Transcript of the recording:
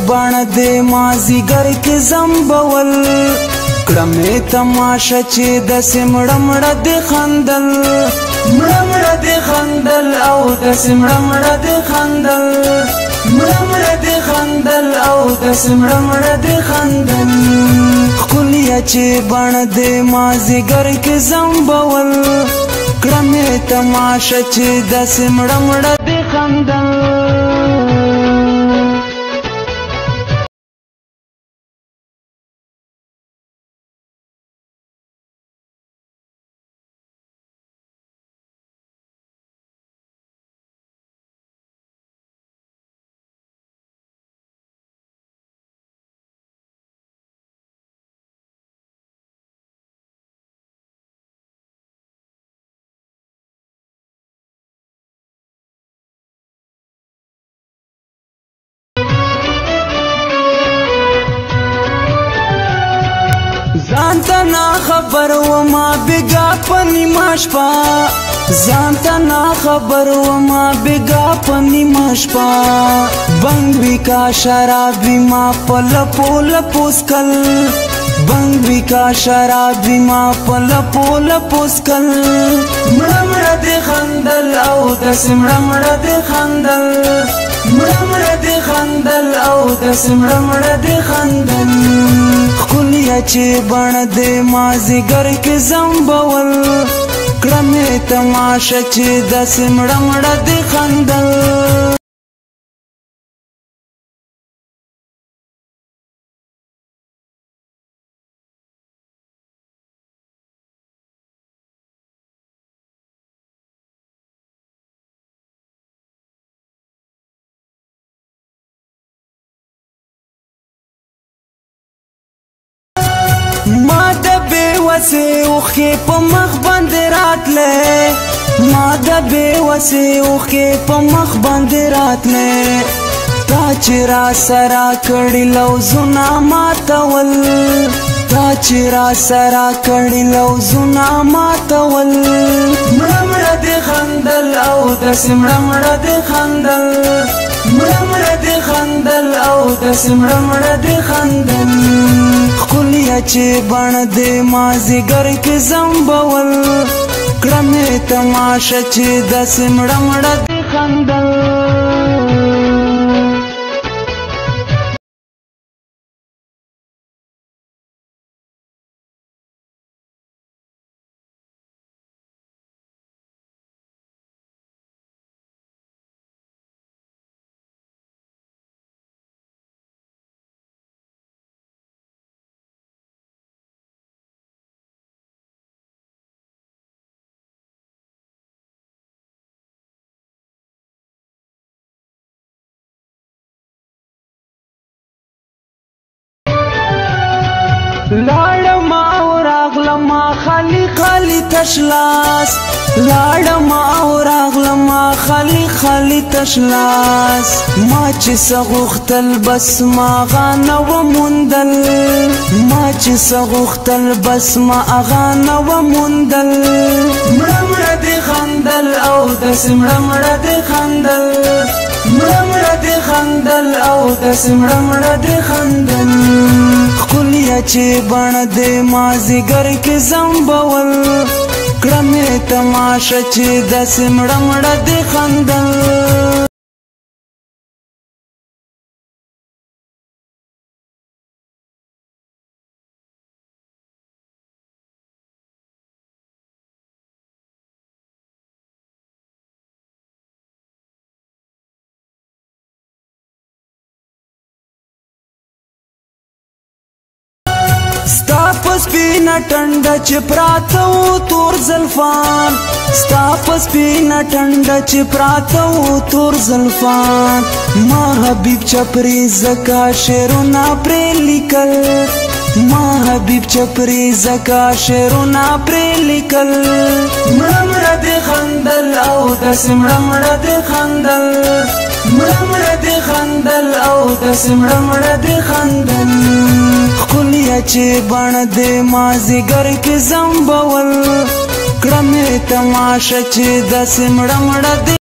بڼ دې مازیګر کې زمبول کړه مې تماشه چې داسې مړه مړه دې خندل مړه مړه دې خندل او داسې مړه مړه دې خندل مړه مړه دې خندل او داسې مړه مړه دې خندل ښکلیه چې بڼ دې مازیګر کې زمبول کړه مې تماشه چې داسې مړه مړه دې خندل ځانته نا خبر وما بګا په نیمه شپه ځانته نا خبر وما بګا په نیمه شپه بنګ وي کا شرابي ما په لپو لپو سکل بنګ وي کا شرابي ما په لپو لپو سکل مړه مړه دې خندل او داسې مړه مړه دې خندل مړه مړه دې خندل او داسې مړه مړه دې خندل ښکلیه چې بڼ دې مازیګر کې زمبول کړه مې تماشه چې داسې مړه مړه دې خندل ما د بېوسې اوښکې په مخ باندې راتلې ما د بېوسې اوښکې په مخ باندې راتلې تا چې را سره کړي لوظونه ماتول تا چې را سره کړي لوظونه ماتول مړه مړه دې خندل او داسې مړه مړه دې خندل مړه مړه دې خندل او داسې مړه مړه دې خندل ښکلیه چې بڼ دې مازیګر کې زمبول کړه مې تماشه چې داسې مړه مړه دې خندل لاړم او راغلم خالی خالی تش لاس لاړم او راغلم خالی خالی تش لاس ما چې څه غوښتل بس ما هغه نه وموندل ما چې څه غوښتل بس ما هغه نه وموندل مړه مړه دې خندل او داسې مړه مړه دې خندل مړه مړه دې خندل او داسې مړه مړه دې خندل ښکلیه چې بڼ دې مازیګر کې زمبول کړه مې تماشه چې داسې مړه مړه دې خندل ستا په سپینه ټنډه چې پراته وو تور زلفان ستا په سپینه ټنډه چې پراته وو تور زلفان ما حبیب چپری زکا شعرونه پرې لیکل ما حبیب چپری زکا شعرونه پرې لیکل مړه مړه دې خندل او داسې مړه مړه دې خندل مړه مړه دې خندل او داسې مړه مړه دې خندل ښکلیه چې بڼ دې مازیګر کې زمبول کړه مې تماشه چې داسې مړه مړه دې